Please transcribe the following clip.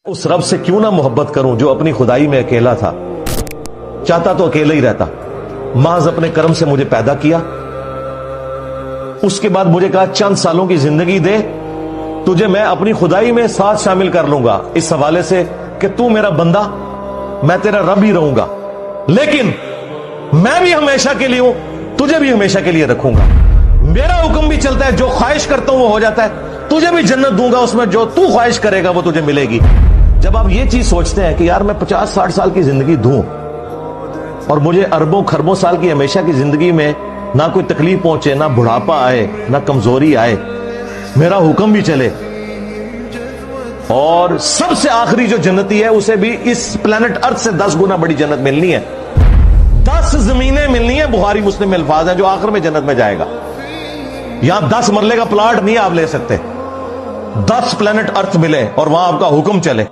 उस रब से क्यों ना मोहब्बत करूं जो अपनी खुदाई में अकेला था, चाहता तो अकेला ही रहता, महज अपने कर्म से मुझे पैदा किया। उसके बाद मुझे कहा चंद सालों की जिंदगी दे, तुझे मैं अपनी खुदाई में साथ शामिल कर लूंगा, इस हवाले से कि तू मेरा बंदा, मैं तेरा रब ही रहूंगा, लेकिन मैं भी हमेशा के लिए हूं, तुझे भी हमेशा के लिए रखूंगा। मेरा हुक्म भी चलता है, जो ख्वाहिश करता हूं वो हो जाता है, तुझे भी जन्नत दूंगा, उसमें जो तू ख्वाहिश करेगा वो तुझे मिलेगी। जब आप ये चीज सोचते हैं कि यार मैं 50-60 साल की जिंदगी दूं और मुझे अरबों खरबों साल की हमेशा की जिंदगी में ना कोई तकलीफ पहुंचे, ना बुढ़ापा आए, ना कमजोरी आए, मेरा हुक्म भी चले, और सबसे आखिरी जो जन्नती है उसे भी इस प्लेनेट अर्थ से 10 गुना बड़ी जन्नत मिलनी है, 10 जमीनें मिलनी है, बुखारी मुस्लिम में अल्फाज है, जो आखिर में जन्नत में जाएगा। यहां 10 मरले का प्लाट नहीं आप ले सकते, 10 प्लेनेट अर्थ मिले और वहां आपका हुक्म चले।